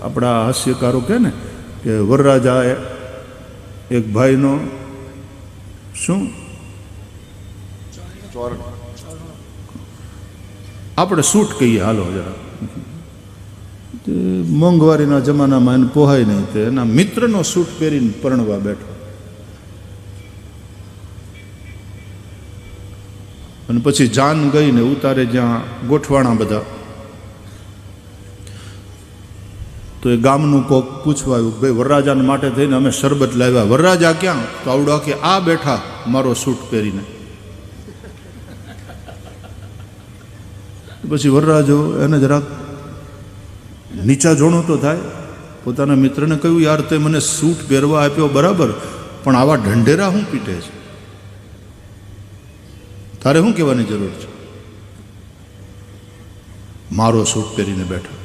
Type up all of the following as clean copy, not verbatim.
આપણા હાસ્યકારો કહે ને કે વરરાજા એક ભાઈનો શું આપણે સૂટ કહીએ, હાલો જરા, મોંઘવારીના જમાનામાં એને પોહાય નહીં, તે એના મિત્રનો સૂટ પહેરીને પરણવા બેઠો. અને પછી જાન ગઈ ને ઉતારે જ્યાં ગોઠવાણા બધા, તો એ ગામનું કોક પૂછવા આવ્યું, ભાઈ વરરાજાને માટે થઈને અમે શરબત લાવ્યા, વરરાજા ક્યાં? તો આવડો કે આ બેઠા મારો સૂટ પહેરીને. પછી વરરાજો એને જરાક નીચા જોણો તો થાય, પોતાના મિત્રને કહ્યું, યાર તે મને સૂટ પહેરવા આપ્યો બરાબર, પણ આવા ઢંઢેરા શું પીટે છે? તારે શું કહેવાની જરૂર છે? મારો સૂટ પહેરીને બેઠા.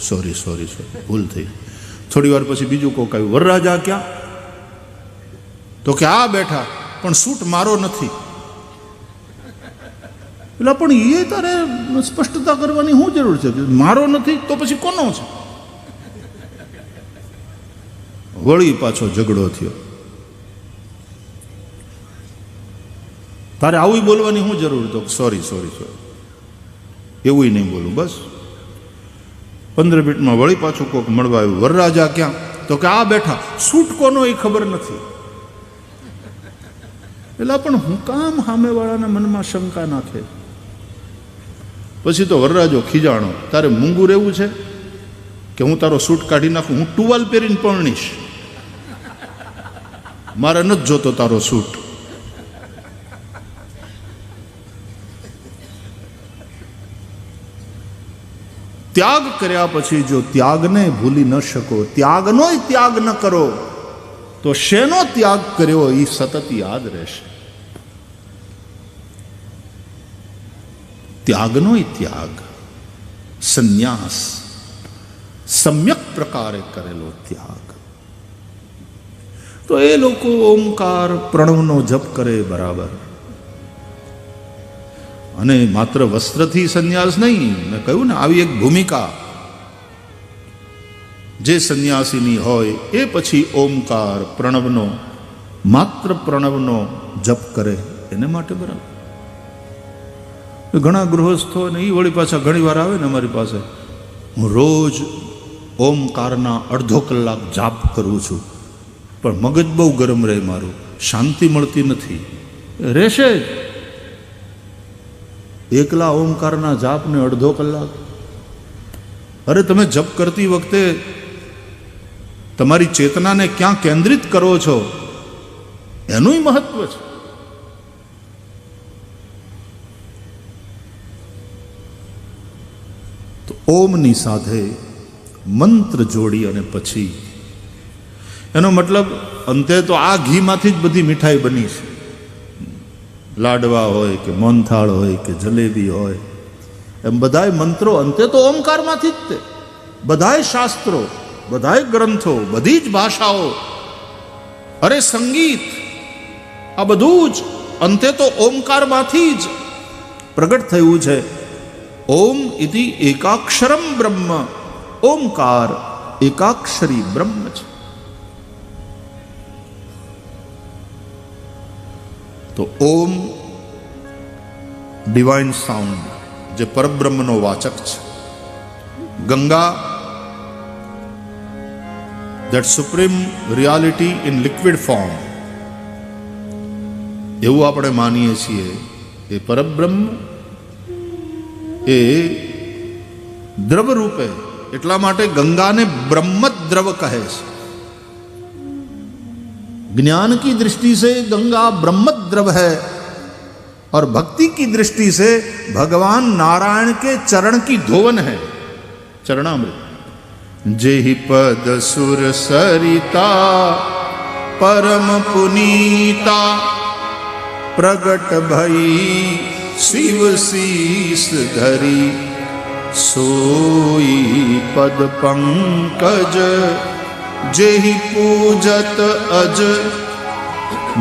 સોરી સોરી સોરી, ભૂલ થઈ. થોડી વાર પછી બીજું કોક આવ્યું, વરરાજા ક્યાં? તો કે આ બેઠા, પણ સૂટ મારો નથી. એટલે પણ એ તારે સ્પષ્ટતા કરવાની શું જરૂર છે? મારો નથી તો પછી કોનો છે? વળી પાછો ઝઘડો થયો. તારે આવું બોલવાની શું જરૂર? તો સોરી સોરી સોરી, એવું નહીં બોલું. બસ 15 મિનિટમાં વળી પાછું કોક મળવા આવ્યું, વરરાજા ક્યાં? તો કે આ બેઠા, સૂટ કોનો એ ખબર નથી. એટલે પણ હું કામ સામેવાળાના મનમાં શંકા નાખે? પછી તો વરરાજો ખીજાણો, તારે મૂંગું રહેવું છે કે હું તારો સૂટ કાઢી નાખું? હું ટુવાલ પહેરીને પરણીશ, મારે નથી જોતો તારો સૂટ. ત્યાગ કર્યા પછી જો ત્યાગને ભૂલી ન શકો, ત્યાગનોય ત્યાગ ન કરો, તો શેનો ત્યાગ કર્યો એ સતત યાદ રહેશે. ત્યાગનોય ત્યાગ, સંન્યાસ, સમ્યક પ્રકારે કરેલો ત્યાગ. તો એ લોકો ઓમકાર પ્રણવનો જપ કરે બરાબર, અને માત્ર વસ્ત્રથી સંન્યાસ નહીં. મેં કહ્યું ને, આવી એક ભૂમિકા જે સંન્યાસીની હોય એ પછી ઓમકાર પ્રણવનો, માત્ર પ્રણવનો જપ કરે, એને માટે બરાબર. ઘણા ગૃહસ્થો ને એ વળી પાછા ઘણી વાર આવે ને અમારી પાસે, હું રોજ ઓમકારના અડધો કલાક જાપ કરું છું, પણ મગજ બહુ ગરમ રહે મારું, શાંતિ મળતી નથી. રહેશે જ એકલા ઓમકારના જાપને અડધો કલાક? અરે તમે જપ કરતી વખતે તમારી ચેતનાને ક્યાં કેન્દ્રિત કરો છો એનું મહત્વ છે. તો ઓમની સાથે મંત્ર જોડી અને પછી એનો મતલબ અંતે તો આ ઘીમાંથી જ બધી મીઠાઈ બની છે. લાડવા હોય કે મોહનથાળ હોય કે જલેબી હોય, એમ બધાય મંત્રો અંતે તો ઓમકારમાંથી જ તે. બધાય શાસ્ત્રો, બધાય ગ્રંથો, બધી જ ભાષાઓ, અરે સંગીત, આ બધું જ અંતે તો ઓમકારમાંથી જ પ્રગટ થયું છે. ઓમ ઇતિ એકાક્ષરમ બ્રહ્મ, ઓમકાર એકાક્ષરી બ્રહ્મ છે. તો ઓમ ડિવાઇન સાઉન્ડ, જે પરબ્રહ્મનો વાચક છે. Ganga, that supreme reality in liquid form, એવું આપણે માનીએ છીએ. એ પરબ્રહ્મ એ દ્રવ રૂપે, એટલા માટે ગંગાને બ્રહ્મદ્રવ કહે છે. ज्ञान की दृष्टि से गंगा ब्रह्मद्रव है, और भक्ति की दृष्टि से भगवान नारायण के चरण की धोवन है, चरणामृत. जेहि पद सुर सरिता परम पुनीता, प्रगट भई शिव शीस धरी, सोई पद पंकज जेहि पूजत अज,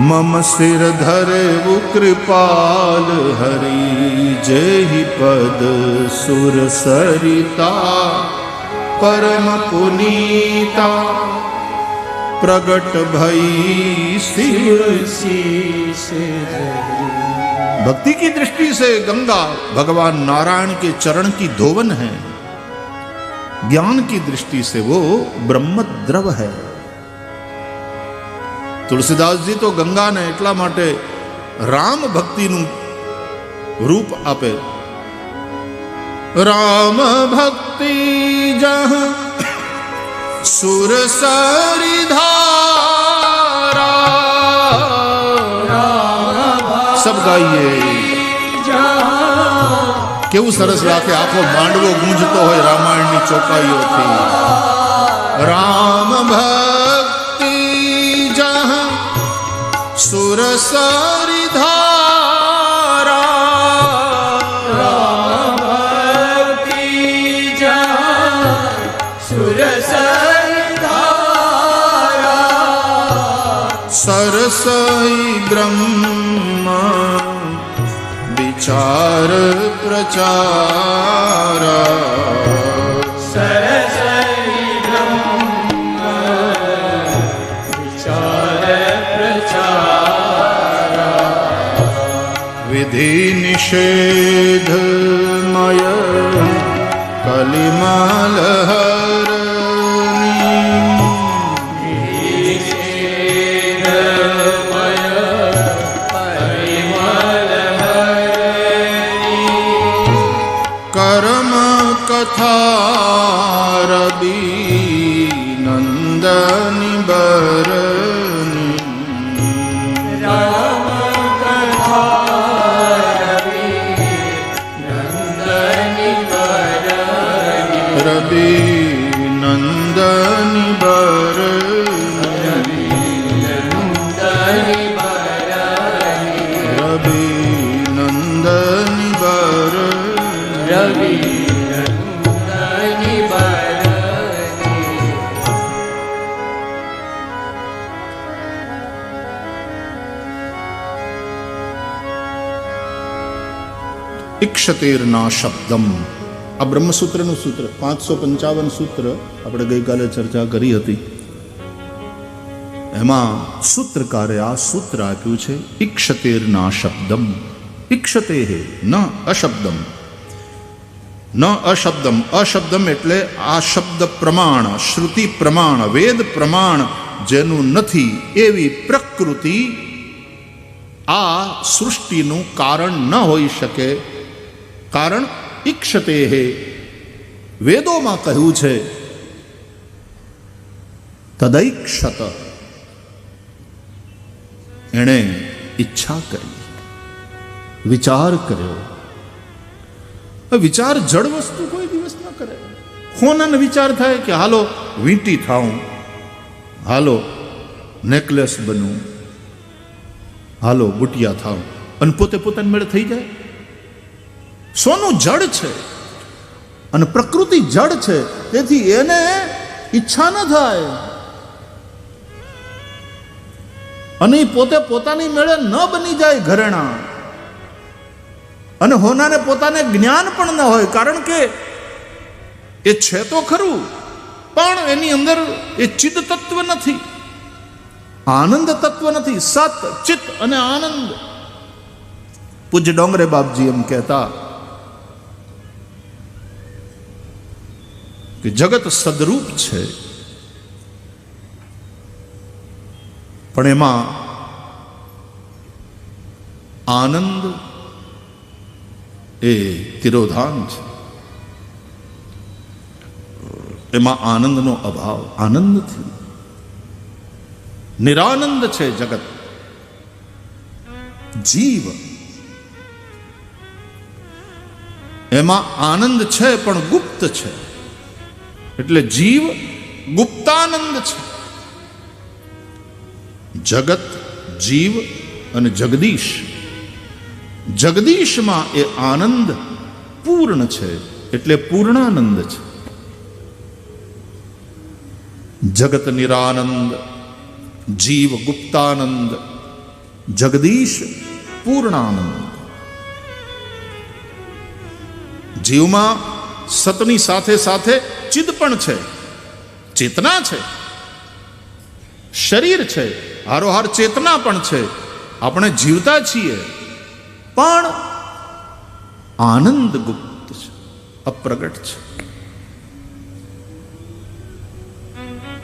मम सिर धरे वो कृपाल हरि. जेहि पद सुर सरिता परम पुनीता प्रगट भई शिव से। भक्ति की दृष्टि से गंगा भगवान नारायण के चरण की धोवन है, ज्ञान की दृष्टि से वो ब्रह्मद्रव है। तुलसीदास जी तो गंगा ने એટલા માટે રામ ભક્તિનું રૂપ આપે। राम भक्ति जहाँ सुर सरी धारा, सब गाइए केवू सरस लागे, आखो मांडवो गूंजतो होय रामायणनी चौपाईओथी। राम भक्ति जहाँ सुर सरी धारा, राम भक्ति जहाँ सुर सरी धारा, सरसई ब्रह्म विचार प्रचार। सरसई ब्रह्म विचार प्रचार, विधि निषेधमय कलिमल रवि नंदनी बरनी। राम कथा रवि नंदनी बरनी, रवि नंदनी बरनी, नंदनी बरनी, रवि नंदनी बरनी, रवि इक्षतेर्ना शब्दम। आ ब्रह्मसूत्रનું સૂત્ર 555 સૂત્ર આપણે ગઈકાલે ચર્ચા કરી હતી। એમાં સૂત્રકારે આ સૂત્ર આપ્યું છે ઇક્ષતેર્ના શબ્દમ। ઇક્ષતે ન અશબ્દમ, ન અશબ્દમ। અશબ્દમ એટલે આ શબ્દ પ્રમાણ, શ્રુતિ પ્રમાણ, વેદ પ્રમાણ જેનું નથી એવી પ્રકૃતિ આ સૃષ્ટિનું કારણ ન હોઈ શકે। કારણ ઈક્ષતે હે, વેદોમાં કહ્યું છે તદૈક્ષત, એણે ઈચ્છા કરી, વિચાર કર્યો। વિચાર જડ વસ્તુ કોઈ દિવસ ન કરે। ખોનાને વિચાર થાય કે હાલો વીંટી થાઉં, હાલો નેકલેસ બનું, હાલો બુટિયા થાઉં, અને પોતે પોતાને મેળે થઈ જાય। સોનું જડ છે અને પ્રકૃતિ જડ છે, તેથી એને ઈચ્છા ન થાય અને પોતે પોતાની મેળે ન બની જાય ઘરેણા। અને હોનાને પોતાને જ્ઞાન પણ ન હોય, કારણ કે એ છે તો ખરું પણ એની અંદર એ ચિદ તત્વ નથી, આનંદ તત્વ નથી। સત ચિત્ત અને આનંદ। પૂજ્ય ડોંગરે બાપજી એમ કહેતા કે જગત સદરૂપ છે પણ એમાં આનંદ એ તિરોધાન છે, એમાં આનંદનો અભાવ, આનંદ નથી, નિરાનંદ છે જગત। જીવ એમાં આનંદ છે પણ ગુપ્ત છે, એટલે જીવ ગુપ્તાનંદ છે। જગત, જીવ અને જગદીશ, જગદીશમાં એ આનંદ પૂર્ણ છે એટલે પૂર્ણાનંદ છે। જગત નિરાનંદ, જીવ ગુપ્તાનંદ, જગદીશ પૂર્ણાનંદ। જીવમાં સતની સાથે સાથે ચિદ પણ છે, ચેતના છે, શરીર છે, હારોહાર ચેતના પણ છે, આપણે જીવતા છીએ, પણ આનંદ ગુપ્ત છે, અપ્રગટ છે.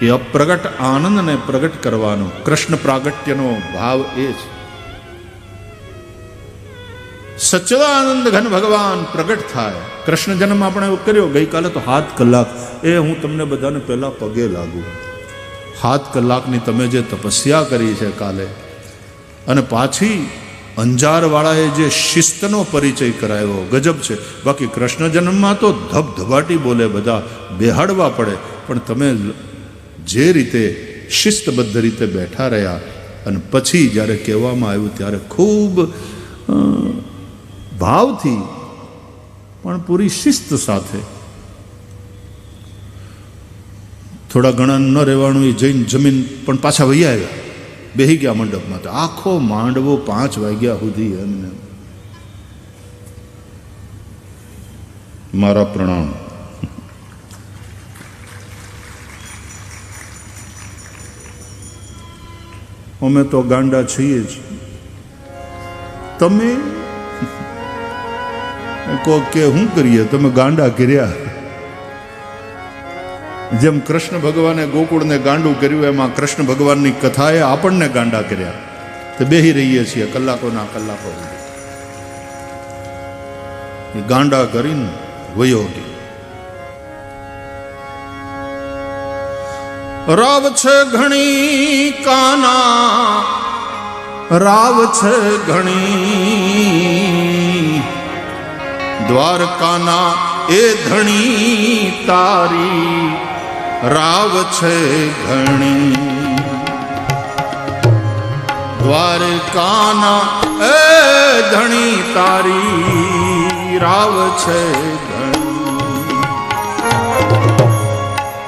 એ અપ્રગટ આનંદને પ્રગટ કરવાનો કૃષ્ણ પ્રાગટ્યનો ભાવ એ છે. સચ્ચિદાનંદ ઘન ભગવાન પ્રગટ થાય. કૃષ્ણ જન્મ આપણે કર્યો ગઈકાલે તો 7 કલાક. એ હું તમને બધાને પહેલા પગે લાગુ. 7 કલાકની તમે જે તપસ્યા કરી છે કાલે, અને પાછી અંજારવાળાએ જે શિસ્તનો પરિચય કરાવ્યો, ગજબ છે. બાકી કૃષ્ણ જન્મમાં તો ધબધબાટી બોલે, બધા બેહાડવા પડે, પણ તમે જે રીતે શિસ્તબદ્ધ રીતે બેઠા રહ્યા, અને પછી જ્યારે કહેવામાં આવ્યું ત્યારે ખૂબ ભાવથી પણ પૂરી શિસ્ત સાથે, થોડા ઘણા ન રહેવાનું એ જઈને જમીન પણ પાછા વહી આવ્યા, બેહી ગયા મંડપમાં. તો આખો માંડવો 5 વાગ્યા સુધી એમને. મારા પ્રણામ. અમે તો ગાંડા છીએ જ. તમે કહો કે શું કરીએ, તમે ગાંડા કર્યા. જેમ કૃષ્ણ ભગવાને ગોકુળને ગાંડું કર્યું, એમાં કૃષ્ણ ભગવાનની કથાએ આપણને ગાંડા કર્યા. તો બેહી રહીએ છીએ કલાકોના કલાકો. એ ગાંડા કરીને વયો ગયો. રાવ છે ઘણી કાના, રાવ છે ઘણી, દ્વારકાના એ ધણી તારી રાવ છે ઘણી. દ્વારકાના એ ધણી તારી રાવ છે ઘણી.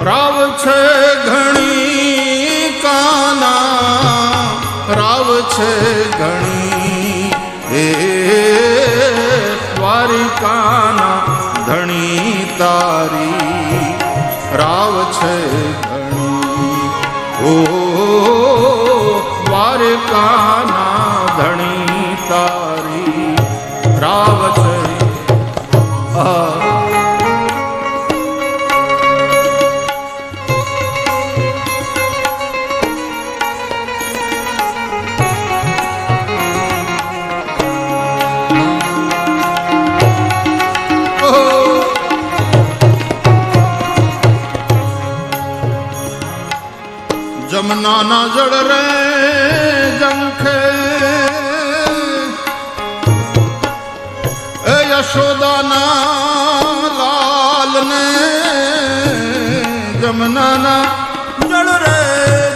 રાવ છે ઘણી કાના, રાવ છે ઘણી એ દ્વારિકાના ધણી તારી રાવ છે ઘણી. ઓ દ્વારિકાના ધણી તારી રાવ છે. જમનાના જળ રે જંખે એ યશોદાના લાલ ને. જમનાના જળ રે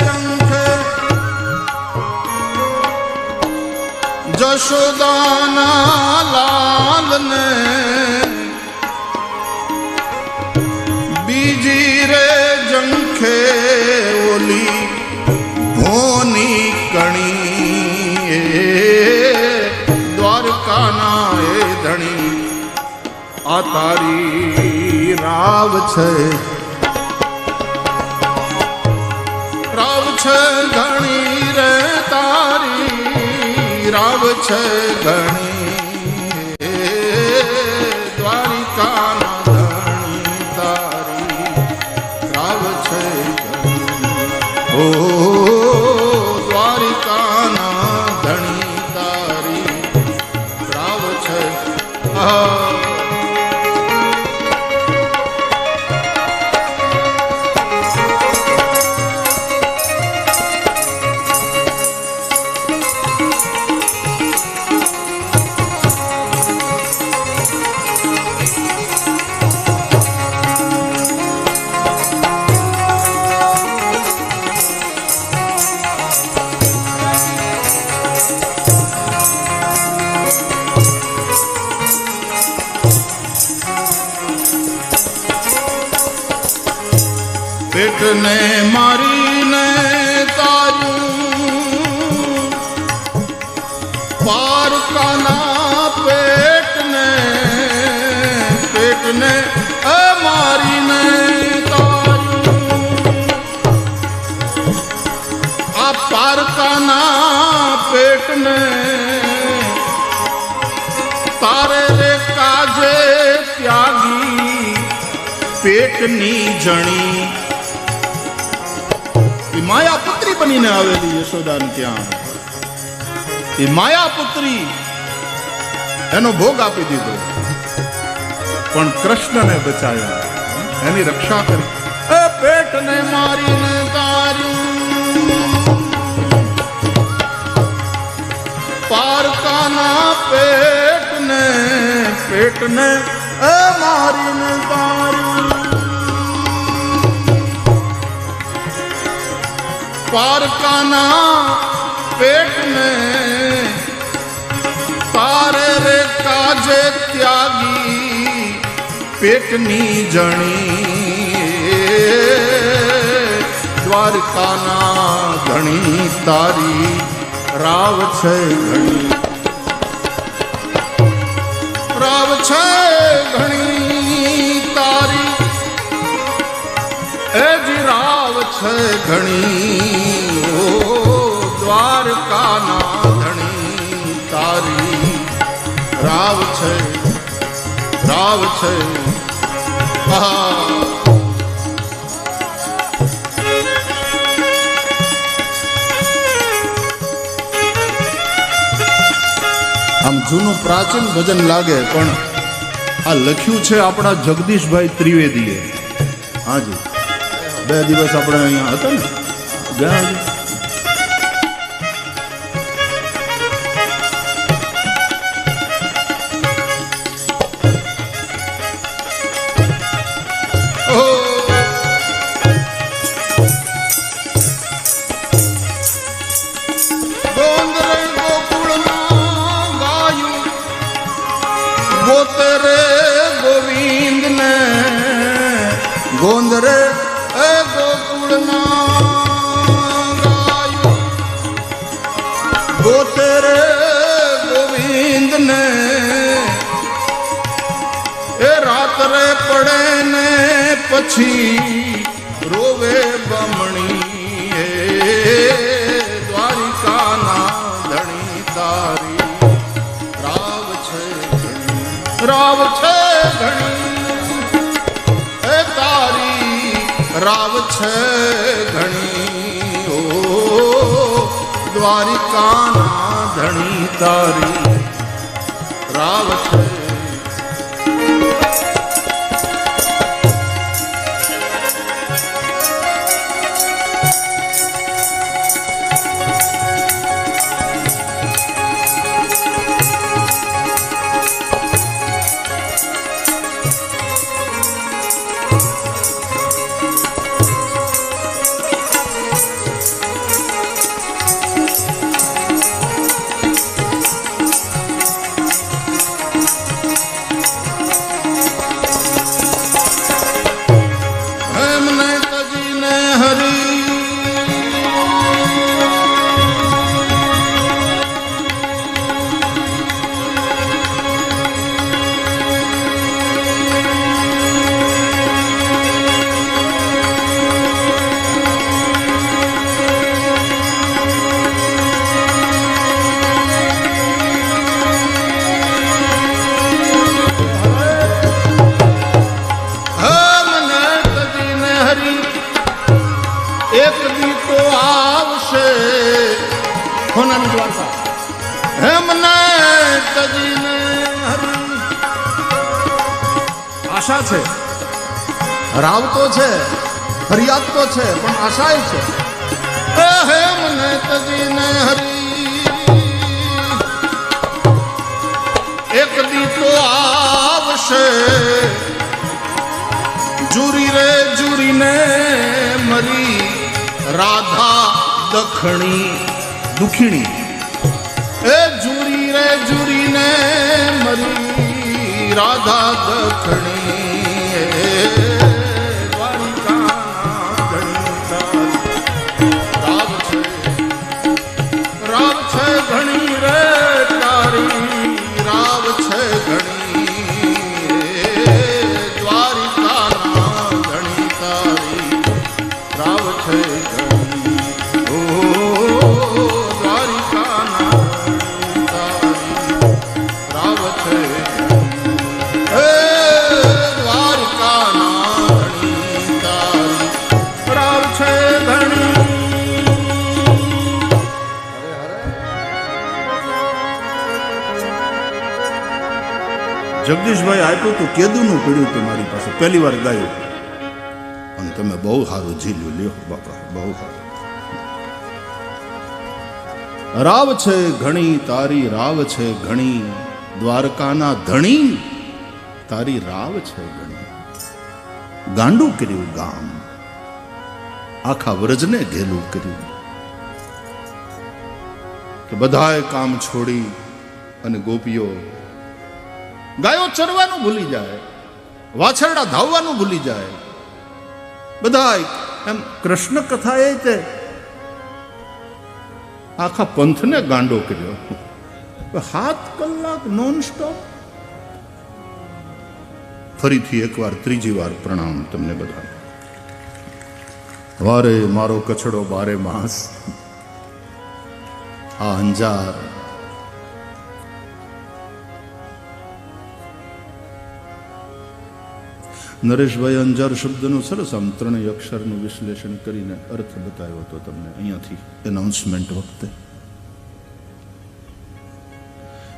જંખે જશોદાના લાલ ને. બીજી રે જંખે ઓલી ભોની કણી દ્વારકાના એ ધણી આ તારી રાવ છે. રાવ છે ઘણી રે તારી રાવ છે ઘણી દ્વારિકાના ધણી તારી રાવ છે ઘણી. ઓ પેટને મારીને તારું પારકાના પેટને મારીને તારે રે કાજે ત્યાગી પેટની જણી. એ માયા પુત્રી બનીને આવેલી યશોદાન ત્યાં એ માયા પુત્રી એનો ભોગ આપી દીધો પણ કૃષ્ણને બચાવ્યા, એની રક્ષા કરી. એ પેટને મારીને તાર્યું પારકાના પેટને એ મારીને તાર્યું પારકાના પેટને તારે રે કાજે ત્યાગી પેટની જણી. દ્વારકાના ધણી તારી રાવ છે ઘણી, રાવ છે ઘણી તારી એ જી રાવ છે ઘણી. ઓ દ્વારકાના ધણી તારી રાવ છે, રાવ છે. આમ જૂનું પ્રાચીન ભજન લાગે પણ આ લખ્યું છે આપણા જગદીશભાઈ ત્રિવેદીએ. હાજી 2 દિવસ આપણે અહીંયા હતા ને ગયા. ગોંદરે એ ગોકુળના ગાયું ગોતરે ગોવિંદને એ રાત્રે પડે ને પછી રોવે બમણી. દ્વારિકાના ધણી તારી રાવ છે ઘણી, રાવ છે ઘણી રાવ છે ઘણી. ઓ દ્વારિકાના ધણી તારી રાવ છે. આશા છે, રાવ તો છે, ફરિયાદ તો છે, પણ આશાય છે. હે મને તજીને હરી એક દી તો આવશે જુરી રે જુરીને મરી રાધા દખણી દુખીણી. એ જુરી રે જુરીને મરી રાધા દખણી. દ્વારિકાના ધણી તારી રાવ છે, રાવ છે ઘણી રે તારી રાવ છે ઘણી. દ્વારિકાના ધણી તારી રાવ છે ઘણી. ઓ દ્વારિકાના ધણી તારી રાવ છે. જગદીશભાઈ આપ્યું તું કેદુનું પીડ્યું તું મારી પાસે પહેલી વાર ગાયું અને તમે બહુ સારું ઝીલ્યું લ્યો બાપા બહુ સારું. રાવ છે ઘણી તારી રાવ છે ઘણી દ્વારકાના ધણી તારી રાવ છે ઘણી. ગાંડું કર્યું ગામ આખા વ્રજને ઘેલું કર્યું કે બધાએ કામ છોડી અને ગોપીઓ ગાયો ચરવાનું ભૂલી જાય, વાછરડા ધાવવાનું ભૂલી જાય. બધા એમ કૃષ્ણ કથા એ તે આખા પંથને ગાંડો કર્યો. 7 કલાક નોન સ્ટોપ. ફરીથી એકવાર ત્રીજી વાર પ્રણામ તમને બધા. વારે મારો કચડો બારે માસ આ અંજાર નરેશભાઈ અંજાર શબ્દનું સરસ આમ 3 અક્ષરનું વિશ્લેષણ કરીને અર્થ બતાવ્યો હતો તમને અહીંયાથી એનાઉન્સમેન્ટ વખતે.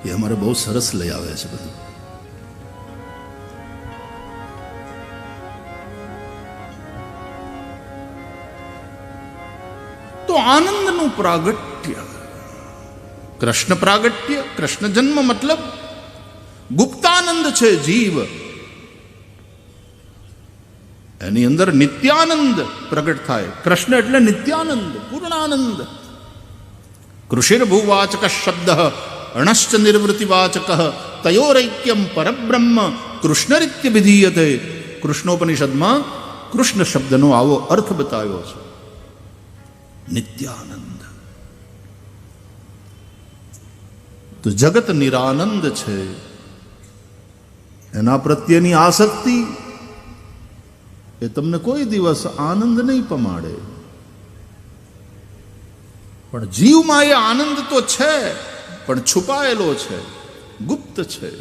એ અમારે બહુ સરસ લઈ આવે છે બધું. તો આનંદનું પ્રાગટ્ય, કૃષ્ણ પ્રાગટ્ય, કૃષ્ણ જન્મ મતલબ ગુપ્તાનંદ છે જીવ. એની અંદર નિત્યાનંદ પ્રગટ થાય. કૃષ્ણ એટલે નિત્યાનંદ, પૂર્ણાનંદ. કૃષિર ભૂવાચક શબ્દ અણશ્ચ નિર્વૃત્તિવાચક તયોરૈક્યમ પરબ્રહ્મ કૃષ્ણરીત્ય વિધીયતે. કૃષ્ણોપનિષદમાં કૃષ્ણ શબ્દનો આવો અર્થ બતાવ્યો છે, નિત્યાનંદ. તો જગત નિરાનંદ છે, એના પ્રત્યેની આસક્તિ એ તમને કોઈ દિવસ આનંદ નહીં પમાડે. પણ જીવમાં એ આનંદ તો છે, પણ છુપાયેલો છે, ગુપ્ત છે.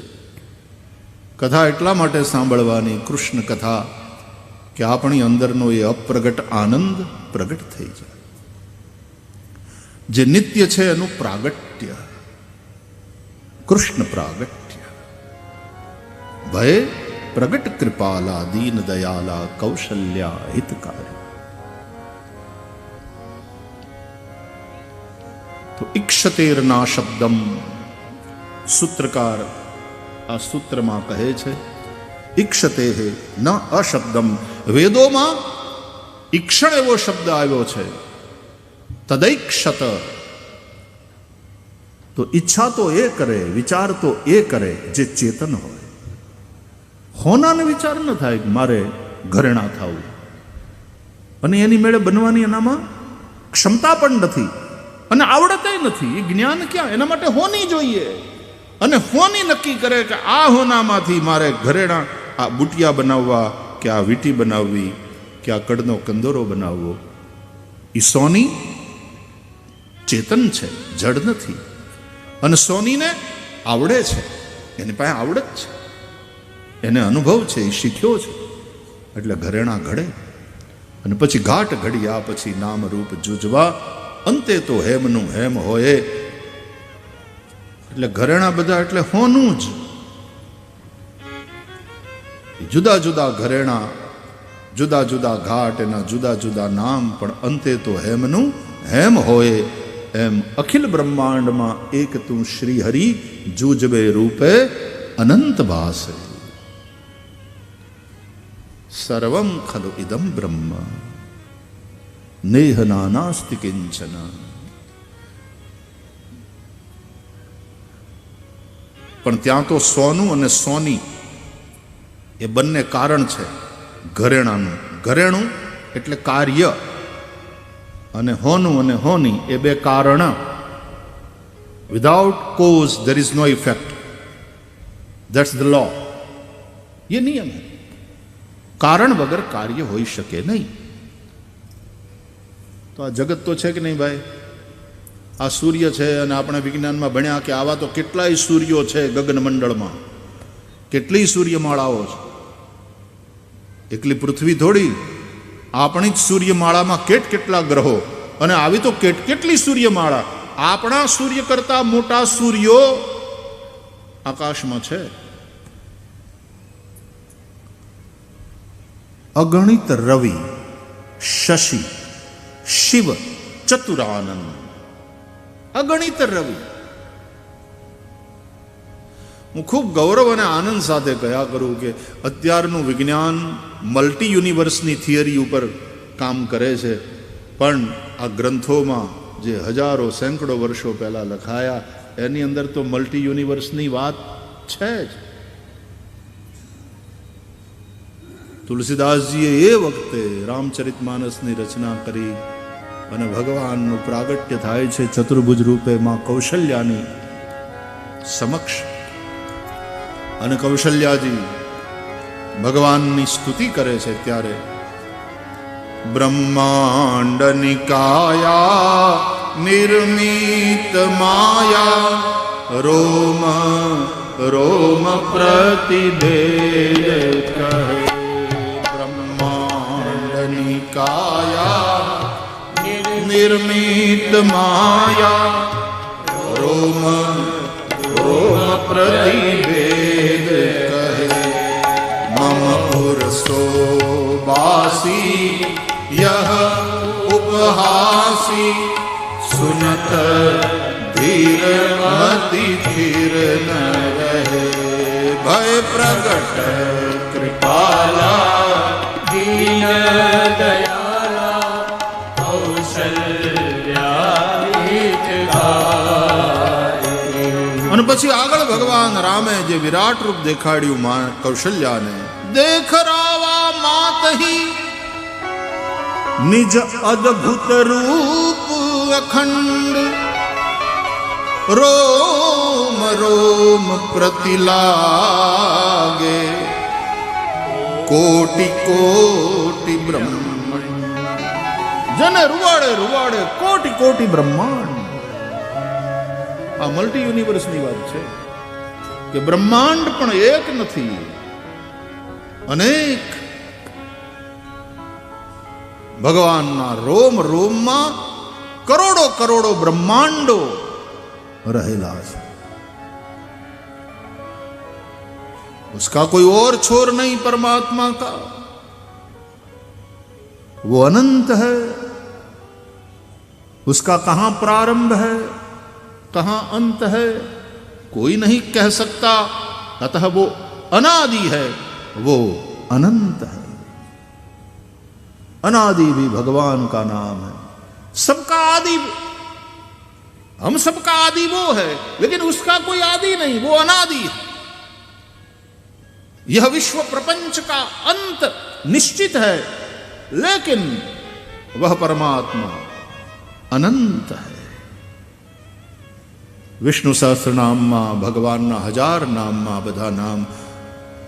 કથા એટલા માટે સાંભળવાની, કૃષ્ણ કથા, કે આપણી અંદરનો એ અપ્રગટ આનંદ પ્રગટ થઈ જાય. જે નિત્ય છે એનું પ્રાગટ્ય, કૃષ્ણ પ્રાગટ્ય. ભય પ્રગટ કૃપાલા દીન દયાલા કૌશલ્યા હિતકારી. તો ઈક્ષતેરના શબ્દમ, સૂત્રકાર આ સૂત્રમાં કહે છે ઈક્ષતે ન અશબ્દમ. વેદોમાં ઈક્ષણ એવો શબ્દ આવ્યો છે, તદૈક્ષત. તો ઈચ્છા તો એ કરે, વિચાર તો એ કરે જે ચેતન હોય. હોનાને વિચાર ન થાય કે મારે ઘરેણા થવું, અને એની મેળે બનવાની એનામાં ક્ષમતા પણ નથી અને આવડતે નથી. એ જ્ઞાન ક્યાં? એના માટે હોની જોઈએ. અને હોની નક્કી કરે કે આ હોનામાંથી મારે ઘરેણા, આ બુટિયા બનાવવા, કે આ વીટી બનાવવી, કે આ કડનો કંદોરો બનાવવો. એ સોની ચેતન છે, જડ નથી. અને સોનીને આવડે છે, એની પાસે આવડત છે, એને અનુભવ છે, એ શીખ્યો છે. એટલે ઘરેણા ઘડે. અને પછી ઘાટ ઘડ્યા પછી નામ રૂપ જુજવા, અંતે તો હેમનું હેમ હોય. એટલે ઘરેણા બધા એટલે હોનું જ. જુદા જુદા ઘરેણા, જુદા જુદા ઘાટ, એના જુદા જુદા નામ, પણ અંતે તો હેમનું હેમ હોય. એમ અખિલ બ્રહ્માંડમાં એક તું શ્રી હરિ જુજવે રૂપે અનંત ભાસે. સર્વમ ખલુ ઇદમ બ્રહ્મ નેહ નાનાસ્તિ કિંચન. પણ ત્યાં તો સોનું અને સોની એ બંને કારણ છે ઘરેણાનું. ઘરેણું એટલે કાર્ય, અને હોનું અને હોની એ બે કારણ. Without cause there is no effect. That's the law. ये નિયમ है. કારણ વગર કાર્ય હોઈ શકે નહીં. તો આ જગત તો છે કે નહીં ભાઈ? આ સૂર્ય છે, અને આપણે વિજ્ઞાનમાં ભણ્યા કે આવા તો કેટલાય સૂર્યો છે ગગનમંડળમાં, કેટલી સૂર્યમાળાઓ છે. એકલી પૃથ્વી થોડી, આપણી જ સૂર્યમાળામાં કેટલા ગ્રહો, અને આવી તો કેટલી સૂર્યમાળા. આપણા સૂર્ય કરતા મોટા સૂર્યો આકાશમાં છે. અગણિત રવિ, શશી, શિવ, ચતુરાનંદ. અગણિત રવિ. હું ખૂબ ગૌરવ અને આનંદ સાથે કહ્યા કરું કે અત્યારનું વિજ્ઞાન મલ્ટી યુનિવર્સની થિયરી ઉપર કામ કરે છે, પણ આ ગ્રંથોમાં જે હજારો સેંકડો વર્ષો પહેલાં લખાયા એની અંદર તો મલ્ટી યુનિવર્સની વાત છે જ. તુલસીદાસજીએ એ વખતે રામચરિતમાનસની રચના કરી અને ભગવાનનું પ્રાગટ્ય થાય છે ચતુર્ભુજ રૂપે માં કૌશલ્યાની સમક્ષ. અને કૌશલ્યાજી ભગવાનની સ્તુતિ કરે છે ત્યારે બ્રહ્માંડ નિકાયા નિર્મિત માયા રોમ રોમ પ્રતિભેદ કહે. બ્રહ્માંડ નિકાયા નિર્મિત માયા રોમ રોમ પ્રતિભેદ કહે. મમ પુરસો બાસી યહ ઉપહાસી સુનત ધીર મતિ ધીર ન રહે. ભય પ્રગટ કૃપાલા દીન દયાલા કૌશલ્યા. અને પછી આગળ ભગવાન રામે જે વિરાટ રૂપ દેખાડ્યું માં કૌશલ્યાને, દેખ રાવા માતહી નિજ અદ્ભુત રૂપ અખંડ રોમ રોમ પ્રતિલાગે કોટિ કોટિ બ્રહ્માંડ. જને રૂવાડે રૂવાડે કોટિ કોટિ બ્રહ્માંડ. આ મલ્ટી યુનિવર્સની વાત છે કે બ્રહ્માંડ પણ એક નથી, અનેક. ભગવાનના રોમ રોમમાં કરોડો કરોડો બ્રહ્માંડો રહેલા છે. उसका कोई और छोर नहीं परमात्मा का. वो अनंत है, उसका कहां प्रारंभ है कहां अंत है कोई नहीं कह सकता. अतः वो अनादि है, वो अनंत है. अनादि भी भगवान का नाम है. सबका आदि, हम सबका आदि वो है, लेकिन उसका कोई आदि नहीं, वो अनादि है. यह विश्व प्रपंच का अंत निश्चित है, लेकिन वह परमात्मा अनंत है. विष्णु सहस्त्र नाम में भगवान 1000 नाम में बधा नाम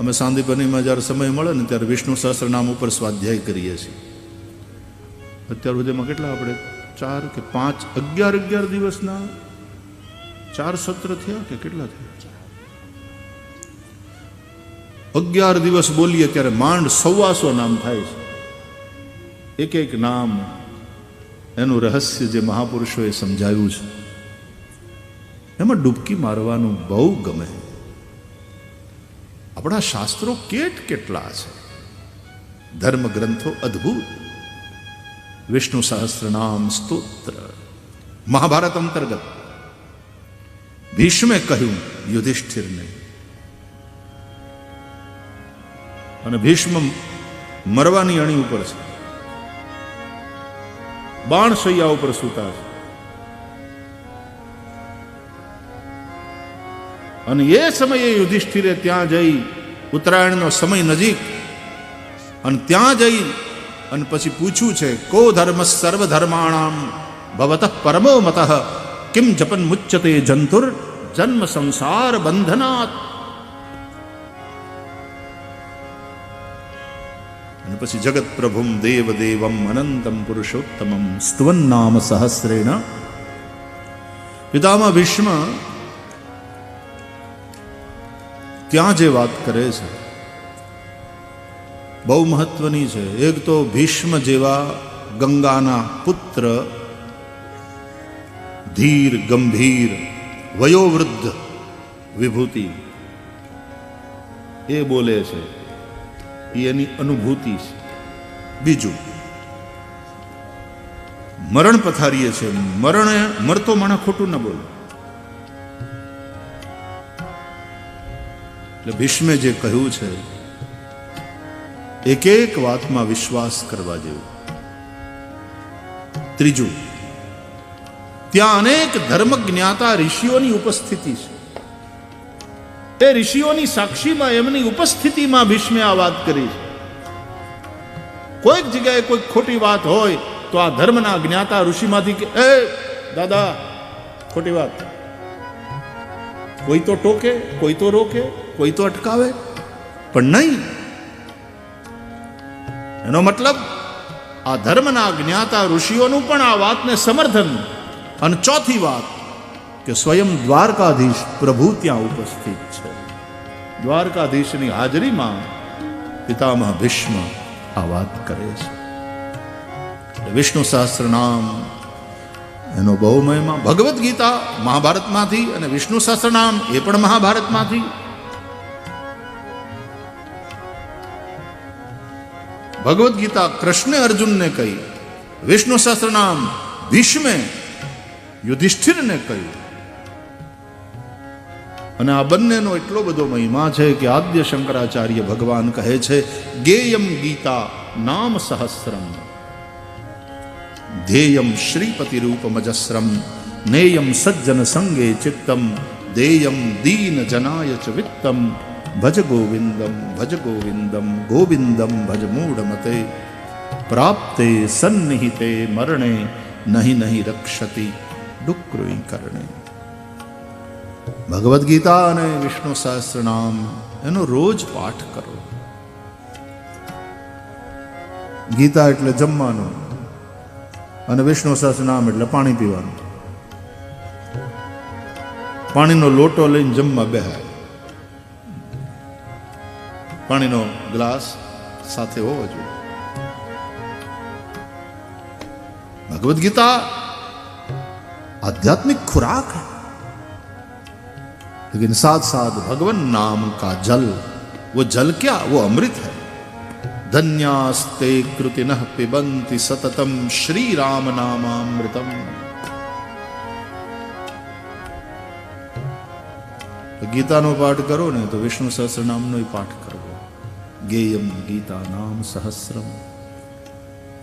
અમે સાંદીપનીમાં જ્યારે સમય મળે ને ત્યારે વિષ્ણુ સહસ્ત્ર નામ ઉપર સ્વાધ્યાય કરીએ છીએ. અત્યાર સુધીમાં કેટલા આપણે 4 કે 5 11 દિવસના 4 સત્ર થયા કે કેટલા થયા? 11 દિવસ બોલીએ ત્યારે માંડ 125 નામ થાય છે. એક એક નામ એનું રહસ્ય જે મહાપુરુષોએ સમજાવ્યું છે એમાં ડૂબકી મારવાનું બહુ ગમે. આપણા શાસ્ત્રો કેટલા છે, ધર્મ ગ્રંથો અદ્ભુત. વિષ્ણુ સહસ્ત્ર નામ સ્તોત્ર મહાભારત અંતર્ગત ભીષ્મે કહ્યું યુધિષ્ઠિરને, અને ભીષ્મ મરવાની અણી ઉપર છે, બાણશૈયા ઉપર સૂતા છે, અને એ સમયે યુધિષ્ઠિરે ત્યાં જઈ, ઉત્તરાયણનો સમય નજીક, અને ત્યાં જઈ અને પછી પૂછ્યું છે કો ધર્મ સર્વધર્માણામ ભવતઃ પરમો મતઃ કિમ જપન મુચ્યતે જંતુર જન્મ સંસાર બંધનાત. અને પછી જગત પ્રભુમ દેવ દેવમ અનંતમ પુરુષોત્તમમ સ્તવન નામ સહસ્રેણ. પિતામહ ભીષ્મ ત્યાં જે વાત કરે છે બહુ મહત્વની છે. એક તો ભીષ્મ જેવા ગંગાના પુત્ર, ધીર ગંભીર વયોવૃદ્ધ વિભૂતિ, એ બોલે છે, એ એની અનુભૂતિ છે. બીજું, મરણ પથારીએ છે, મરતો માણસ ખોટું ન બોલે. એટલે ભીષ્મે જે કહ્યું છે એક એક વાતમાં વિશ્વાસ કરવા જેવું. ત્રીજું, ત્યાં અનેક ધર્મ જ્ઞાતા ઋષિઓની ઉપસ્થિતિ છે. એ ઋષિઓની સાક્ષીમાં એમની ઉપસ્થિતિમાં ભીષ્મે આ વાત કરી છે. કોઈક જગ્યાએ કોઈક ખોટી વાત હોય તો આ ધર્મના જ્ઞાતા ઋષિમાંથી કે એ દાદા ખોટી વાત, કોઈ તો ટોકે, કોઈ તો રોકે, કોઈ તો અટકાવે, પણ નહીં. એનો મતલબ આ ધર્મના જ્ઞાતા ઋષિઓનું પણ આ વાતને સમર્થન. અને ચોથી વાત કે સ્વયં દ્વારકાધીશ પ્રભુ ત્યાં ઉપસ્થિત છે. દ્વારકાધીશની હાજરીમાં પિતામહ ભીષ્મ આ વાત કરે છે. વિષ્ણુ સહસ્ત્ર નામ એનો બહુ મહિમા. ભગવદ્ ગીતા મહાભારતમાંથી અને વિષ્ણુ સહસ્ત્ર નામ એ પણ મહાભારતમાંથી. ભગવદ્ ગીતા કૃષ્ણે અર્જુનને કહી, વિષ્ણુ સહસ્ત્ર નામ ભીષ્મે યુધિષ્ઠિરને કહ્યું. અને આ બંનેનો એટલો બધો મહિમા છે કે આદ્ય શંકરાચાર્ય ભગવાન કહે છે ગેયમ ગીતા નામ સહસ્રમ ધ્યેયમ શ્રીપતિ રૂપમજસ્રમ નેયમ સજ્જન સંગે ચિત્તમ દેયમ દીન જનાય ચ વિત્તમ ભજ ગોવિંદમ ગોવિંદમ ભજ મૂઢમતે પ્રાપ્તે સન્નિહિતે મરણે નહીં રક્ષતિ ડુક્રુઈ કરણે. ભગવદ્ ગીતા અને વિષ્ણુ સહસ્ત્ર નામ એનો રોજ પાઠ કરો. ગીતા એટલે જમવાનું અને વિષ્ણુ સહસ્ત્ર નામ એટલે પાણી પીવાનું. પાણીનો લોટો લઈને જમવા બેહાય, પાણીનો ગ્લાસ સાથે હોવો જોઈએ. भगवद गीता आध्यात्मिक खुराक है, लेकिन साथ साथ भगवान नाम का जल, वो जल क्या, वो अमृत है. धन्यास्ते कृतिनः पिबन्ति सततम श्री राम नामामृतम. तो गीता नो पाठ करो ने तो विष्णु सहस्र नाम नो पाठ करो. गेयम गीता नाम सहस्रम.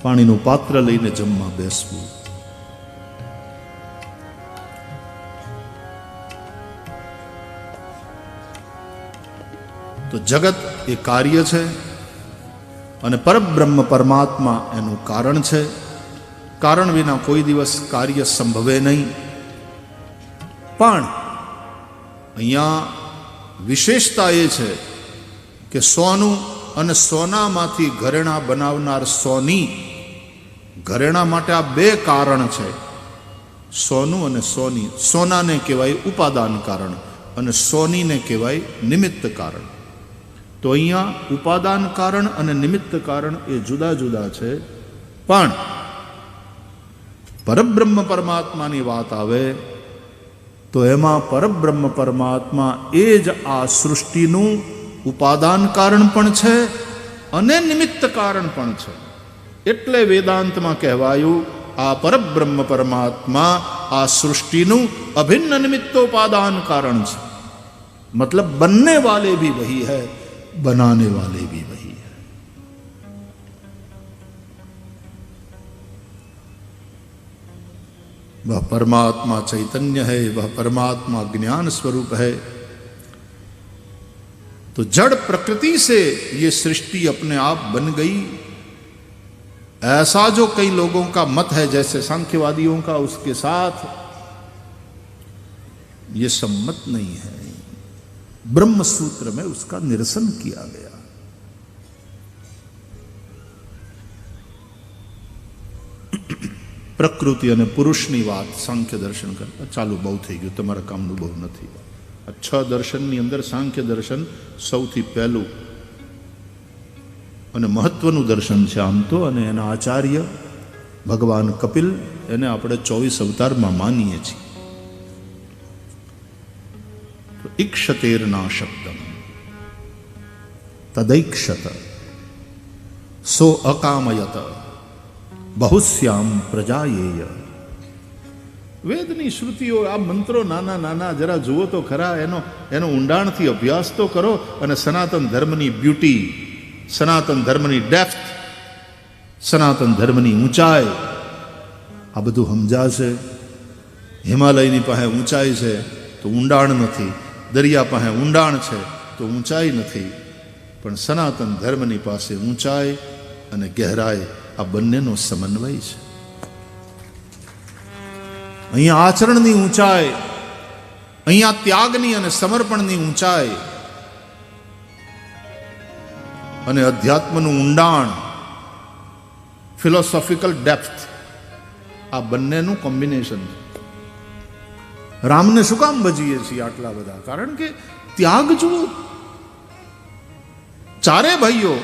પાણીનું પાત્ર લઈને જમવા બેસવું. તો જગત એ કાર્ય છે અને પરબ્રહ્મ પરમાત્મા એનું કારણ છે. કારણ વિના કોઈ દિવસ કાર્ય સંભવે નહીં. પણ અહીંયા વિશેષતા એ છે કે સોનું અને સોનામાંથી ઘરેણા બનાવનાર સોની, ઘરેણા માટે આ બે કારણ છે, સોનું અને સોની. સોનાને કહેવાય ઉપાદાન કારણ અને સોનીને કહેવાય નિમિત્ત કારણ. તો અહીંયા ઉપાદાન કારણ અને નિમિત્ત કારણ એ જુદા જુદા છે. પણ પરબ્રહ્મ પરમાત્માની વાત આવે તો એમાં પરબ્રહ્મ પરમાત્મા એ જ આ સૃષ્ટિનું ઉપાદાન કારણ પણ છે અને નિમિત્ત કારણ પણ છે. એટલે વેદાંતમાં કહેવાયું આ પરબ્રહ્મ પરમાત્મા આ સૃષ્ટિનું અભિન્ન નિમિત્તોપાદાન કારણ છે. मतलब बनने वाले भी वही है, बनाने वाले भी वही है. वह परमात्मा चैतन्य है, वह परमात्मा ज्ञान स्वरूप है. तो जड़ प्रकृति से ये सृष्टि अपने आप बन गई, ऐसा जो कई लोगों का मत है जैसे सांख्यवादियों का, उसके साथ ये सम्मत नहीं है. ब्रह्म सूत्र में उसका निरसन किया गया. પ્રકૃતિ અને પુરુષની વાત સાંખ્ય દર્શન કરતા ચાલુ બહુ થઈ ગયું, તમારા કામનું બહુ નથી. આ 6 દર્શનની અંદર સાંખ્ય દર્શન સૌથી પહેલું અને મહત્વનું દર્શન છે આમ તો. અને એના આચાર્ય ભગવાન કપિલ, એને આપણે 24 અવતારમાં માનીએ છીએ. તો ઈક્ષતેરના શબ્દમ તદૈક્ષત, સો અકામયત બહુશ્યામ પ્રજાયેય. વેદની શ્રુતિઓ, આ મંત્રો નાના નાના જરા જુઓ તો ખરા, એનો ઊંડાણથી અભ્યાસ તો કરો, અને સનાતન ધર્મની બ્યુટી, સનાતન ધર્મની ડેપ્થ, સનાતન ધર્મની ઊંચાઈ, આ બધું સમજાશે. હિમાલયની પાસે ઊંચાઈ છે તો ઊંડાણ નથી, દરિયા પાસે ઊંડાણ છે તો ઊંચાઈ નથી, પણ સનાતન ધર્મની પાસે ઊંચાઈ અને ગહેરાઈ આ બંનેનો સમન્વય છે. અહીંયા આચરણની ઊંચાઈ, અહીંયા ત્યાગની અને સમર્પણની ઊંચાઈ, અને અધ્યાત્મનું ઊંડાણ, ફિલોસોફિકલ ડેપ્થ, આ બંનેનું કોમ્બિનેશન છે. રામને શું કામ ભજીએ છીએ આટલા બધા? કારણ કે ત્યાગ જુઓ, ચારે ભાઈઓ,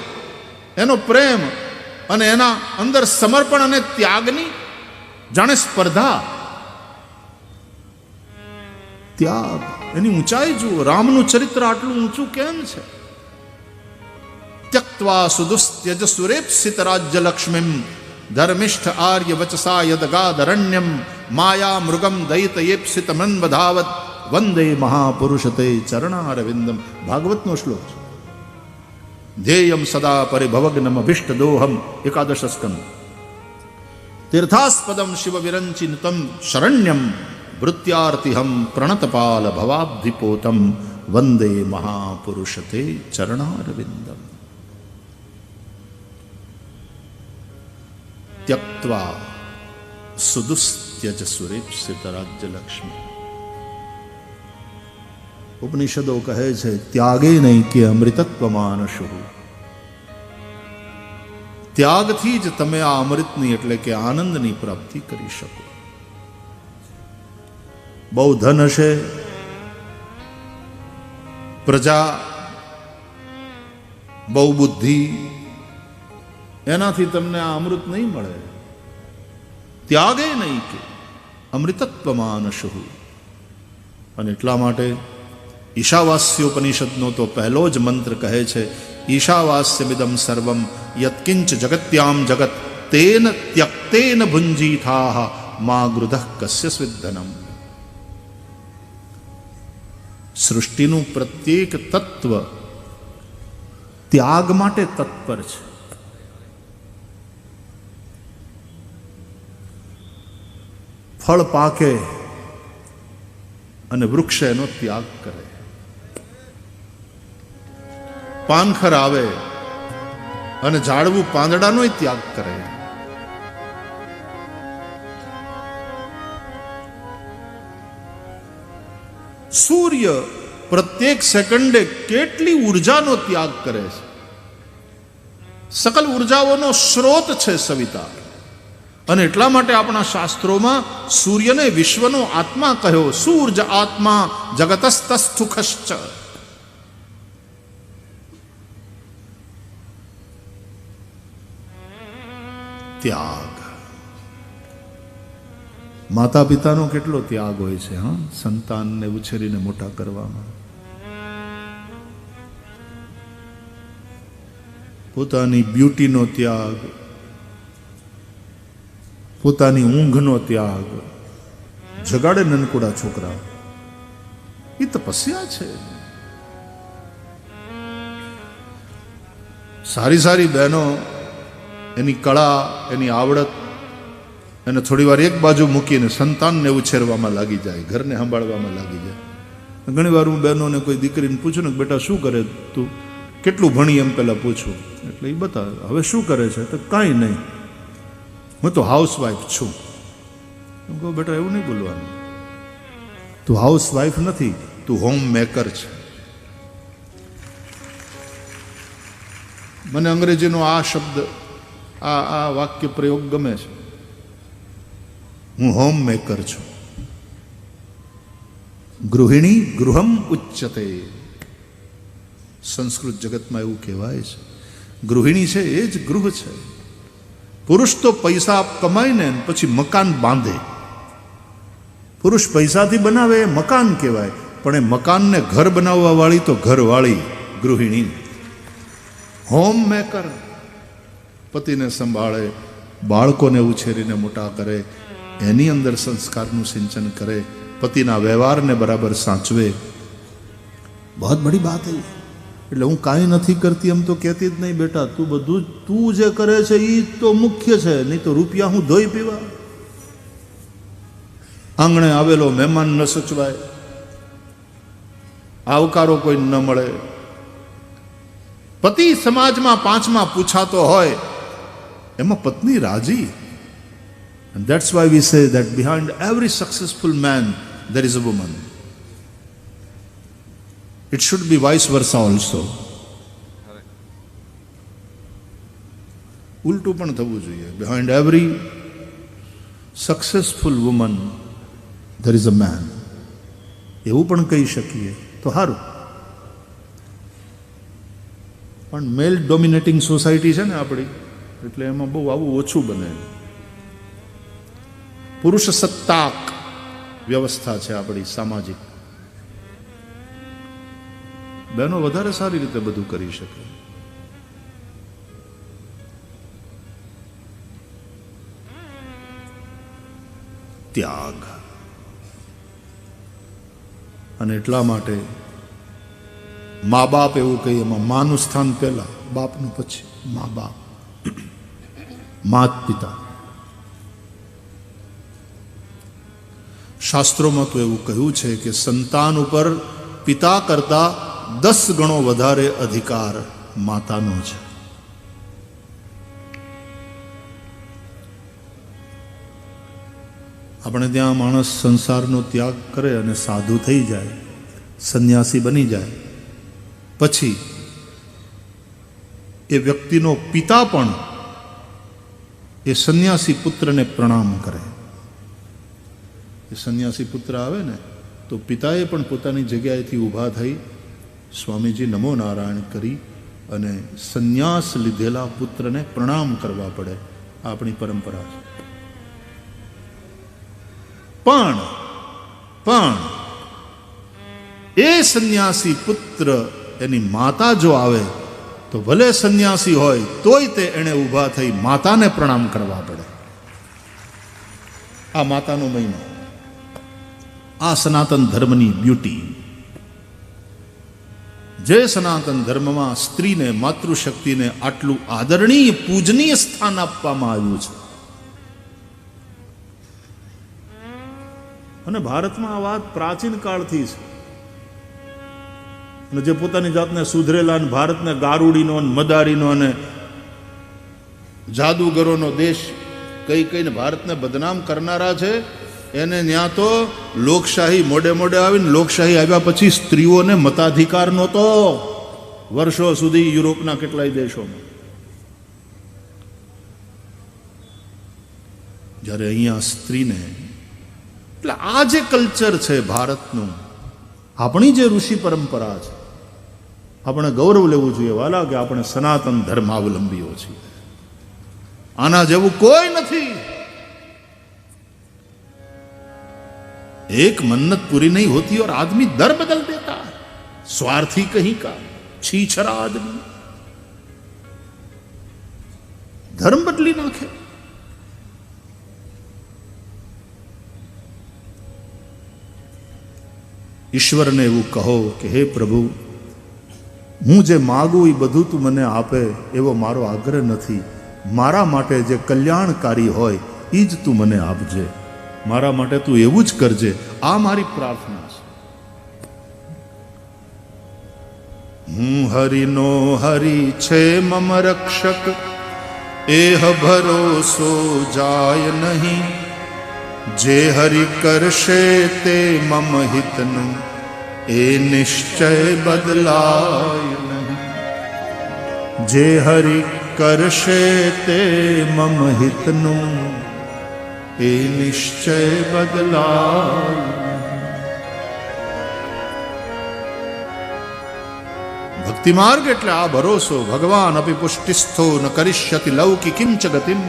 એનો પ્રેમ અને એના અંદર સમર્પણ અને ત્યાગની જાણે સ્પર્ધા. ત્યાગ, એની ઊંચાઈ જુઓ. રામનું ચરિત્ર આટલું ઊંચું કેમ છે? ત્યક્ત્વા સુદુસ્ત્યજ સુરેપ્સિત રાજ્ય લક્ષ્મીમ ધર્મિષ્ઠ આર્ય વચસા યદગાદરણ્યમ માયા મૃગમ દયિતયેપ્સિત મન્વધાવત વંદે મહાપુરુષતે ચરણારવિંદમ. ભાગવતનો શ્લોક છે. ધ્યેયમ સદા પરિભવગ્નમ અભિષ્ટદોહમ. 11 સ્કંદ. તીર્થાસ્પદમ શિવ વિરંચિતમ શરણ્યમ વૃત્યાર્તિહમ પ્રણતપાલ ભવાબ્ધિપોતમ વંદે મહાપુરુષતે ચરણારવિંદમ. ત્યક્ત્વા સુદુસ્ત્યજ સુરેપ્સિત રાજ્યલક્ષ્મી. ઉપનિષદો કહે છે ત્યાગે નહીં કે અમૃતત્વમાનશુ. ત્યાગથી જ તમે આ અમૃતની એટલે કે આનંદની પ્રાપ્તિ કરી શકો. બહુ ધન હશે, પ્રજા, બહુ બુદ્ધિ, એનાથી તમને આ અમૃત નહીં મળે. ત્યાગે નહીં કે અમૃતત્વમાનશુ. અને એટલા માટે ઈશાવાસ્યોપનિષદનો તો પહેલો જ મંત્ર કહે છે ઈશાવાસ્યમિદમ સર્વમ યત્કિંચ જગત્યામ જગત તેન ત્યક્તેન ભુંજીથાઃ મા ગૃધઃ કસ્ય સ્વિદ્ધનમ. સૃષ્ટિનું પ્રત્યેક તત્વ ત્યાગ માટે તત્પર છે. ફળ પાકે અને વૃક્ષ એનો ત્યાગ કરે, પાનખર આવે અને ઝાડવું પાંદડાનો ત્યાગ કરે. સૂર્ય પ્રત્યેક સેકન્ડે કેટલી ઉર્જાનો ત્યાગ કરે છે. સકલ ઉર્જાઓનો સ્રોત છે સવિતા. અને એટલા માટે આપણા શાસ્ત્રોમાં સૂર્યને વિશ્વનો આત્મા કહ્યો. સૂર્જ આત્મા જગતસ્તસ્થુખશ્ચ. ત્યાગ. માતા પિતાનો કેટલો ત્યાગ હોય છે સંતાનને ઉછેરીને મોટા કરવામાં. પોતાની બ્યુટીનો ત્યાગ, પોતાની ઊંઘનો ત્યાગ, જગાડે નનકુડા છોકરા. એ તપસ્યા છે. સારી સારી બહેનો એની કળા, એની આવડત એને થોડી વાર એક બાજુ મૂકીને સંતાનને ઉછેરવામાં લાગી જાય, ઘરને સંભાળવામાં લાગી જાય. ઘણી વાર હું બહેનોને કોઈ દીકરીને પૂછું ને બેટા શું કરે તું, કેટલું ભણી, એમ પહેલાં પૂછું. એટલે એ બતાવે હવે શું કરે છે તો કાંઈ નહીં, હું તો હાઉસવાઈફ છું. એમ કહું બેટા એવું નહીં બોલવાનું, તું હાઉસવાઈફ નથી, તું હોમ મેકર છે. મને અંગ્રેજીનો આ શબ્દ, આ વાક્ય પ્રયોગ ગમે છે. હું હોમ મેકર છું. ગૃહિણી ગૃહમ ઉચ્ચતે. સંસ્કૃત જગતમાં એવું કહેવાય છે ગૃહિણી છે એ જ ગૃહ છે. પુરુષ તો પૈસા કમાઈને પછી મકાન બાંધે. પુરુષ પૈસાથી બનાવે એ મકાન કહેવાય, પણ એ મકાનને ઘર બનાવવા વાળી તો ઘરવાળી ગૃહિણી. Home maker. પતિને સંભાળે, બાળકોને ઉછેરીને મોટા કરે, એની અંદર સંસ્કારનું સિંચન કરે, પતિના વ્યવહારને બરાબર સાચવે. બહુ બડી બાત હે. એટલે હું કાંઈ નથી કરતી એમ તો કહેતી જ નહીં બેટા, તું બધું તું જે કરે છે એ તો મુખ્ય છે, નહીં તો રૂપિયા હું ધોઈ પીવા. આંગણે આવેલો મહેમાન ન સચવાય, આવકારો કોઈ ન મળે. પતિ સમાજમાં પાંચમા પૂછાતો હોય એમાં પત્ની રાજી. And that's why we say that behind every successful man there is a woman. It should be vice versa also. ઉલટું પણ થવું જોઈએ. Behind every successful woman there is a man. એવું પણ કહી શકીએ તો સારું. પણ મેલ ડોમિનેટિંગ સોસાયટી છે ને આપણી, એટલે એમાં બહુ આવું ઓછું બને. પુરુષ સત્તાક વ્યવસ્થા છે આપણી સામાજિક. બહેનો વધારે સારી રીતે બધું કરી શકે. ત્યાગ. અને એટલા માટે મા બાપ એવું કહીએ, એમાં માનું સ્થાન પહેલા, બાપનું પછી. મા બાપ, માત પિતા. શાસ્ત્રોમાં તો એવું કહ્યું છે કે સંતાન ઉપર પિતા કરતા 10 ગણો વધારે અધિકાર માતાનો છે. આપણે ત્યાં માણસ સંસારનો ત્યાગ કરે અને સાધુ થઈ જાય, સંન્યાસી બની જાય, પછી એ વ્યક્તિનો પિતા પણ એ સંન્યાસી પુત્રને પ્રણામ કરે. એ સંન્યાસી પુત્ર આવે ને તો પિતાએ પણ પોતાની જગ્યાએથી ઊભા થઈ સ્વામીજી નમો નારાયણ કરી અને સંન્યાસ લીધેલા પુત્રને પ્રણામ કરવા પડે. આપણી પરંપરા છે. પણ એ સંન્યાસી પુત્ર, એની માતા જો આવે તો ભલે સંન્યાસી હોય તોય તે એને ઊભા થઈ માતાને પ્રણામ કરવા પડે. આ માતાનો મહિમા, આ સનાતન ધર્મની બ્યુટી. જે સનાતન ધર્મમાં સ્ત્રીને, માતૃશક્તિને આટલું આદરણીય, પૂજનીય સ્થાન આપવામાં આવ્યું છે. અને ભારતમાં આ વાત પ્રાચીન કાળથી છે. અને જે પોતાની જાતને સુધરેલા અને ભારતને ગારુડીનો અને મદારીનો અને જાદુગરોનો દેશ કઈ કઈને ભારતને બદનામ કરનારા છે, એને ત્યાં તો લોકશાહી મોડે મોડે આવીને, લોકશાહી આવ્યા પછી સ્ત્રીઓને મતાધિકાર નહોતો વર્ષો સુધી યુરોપના કેટલાય દેશોમાં. જ્યારે અહીંયા સ્ત્રીને, એટલે આ જે કલ્ચર છે ભારતનું, આપણી જે ઋષિ પરંપરા છે, આપણે ગૌરવ લેવું જોઈએ વાલા કે આપણે સનાતન ધર્માવલંબીઓ છીએ. આના જેવું કોઈ નથી. एक मन्नत पूरी नहीं होती और आदमी दर बदल देता है. स्वार्थी कहीं का, छीछरा आदमी धर्म बदली नाखे. ઈશ્વરને એવું કહો કે હે પ્રભુ, હું જે માગું એ બધું તું મને આપે એવો મારો આગ્રહ નથી. મારા માટે જે કલ્યાણકારી હોય એ જ તું મને આપજે. મારા માટે તું એવું જ કરજે. આ મારી પ્રાર્થના છે. હું હરિનો હરિ છે મમ રક્ષક, એહ ભરોસો જાય નહીં. જે હરિ કરશે તે મમ હિતનું, એ નિશ્ચય બદલાય નહીં. જે હરિ કરશે તે મમ હિતનું, એ નિશ્ચય બદલાય. ભક્તિ માર્ગ એટલે આ ભરોસો. ભગવાન અપી પુષ્ટિસ્થો ન કરિષ્યતિ લૌકિકીમ ચ ગતિમ.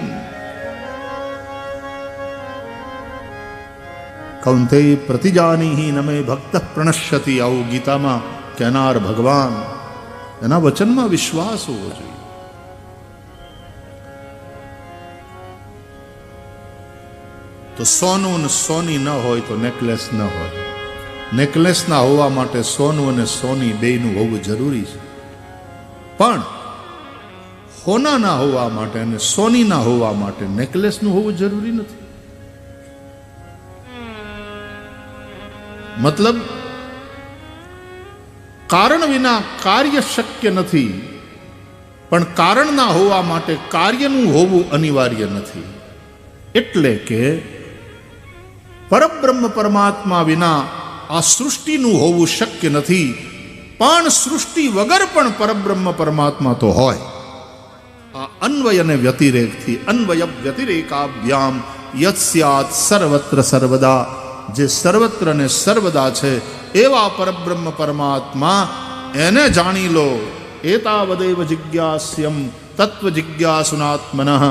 કૌંતેય પ્રતિજાનીહિ ન મે ભક્ત પ્રણશ્યતિ. આવું ગીતામાં કહેનાર ભગવાન, એના વચનમાં વિશ્વાસ હોવો જોઈએ. તો સોનું અને સોની ન હોય તો નેકલેસ ન હોય. નેકલેસના હોવા માટે સોનું અને સોની બેયનું હોવું જરૂરી છે, પણ હોનાના હોવા માટે અને સોનીના હોવા માટે નેકલેસનું હોવું જરૂરી નથી. મતલબ કારણ વિના કાર્ય શક્ય નથી, પણ કારણના હોવા માટે કાર્યનું હોવું અનિવાર્ય નથી. એટલે કે પરબ્રહ્મ પરમાત્મા વિના આ સૃષ્ટિનું હોવું શક્ય નથી, પણ સૃષ્ટિ વગર પણ પરબ્રહ્મ પરમાત્મા તો હોય. આ અન્વય અને વ્યતિરેકથી અન્વય વ્યતિરેકાભ્યામ યત સ્યાત સર્વત્ર સર્વદા, જે સર્વત્ર ને સર્વદા છે એવા પરબ્રહ્મ પરમાત્મા એને જાણી લો. એતાવદેવ જિજ્ઞાસ્યમ તત્વ જિજ્ઞાસુનાત્મનઃ.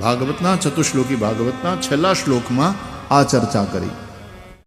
ભાગવતના ચતુશ્લોકી ભાગવતના છેલ્લા શ્લોકમાં આ ચર્ચા કરી.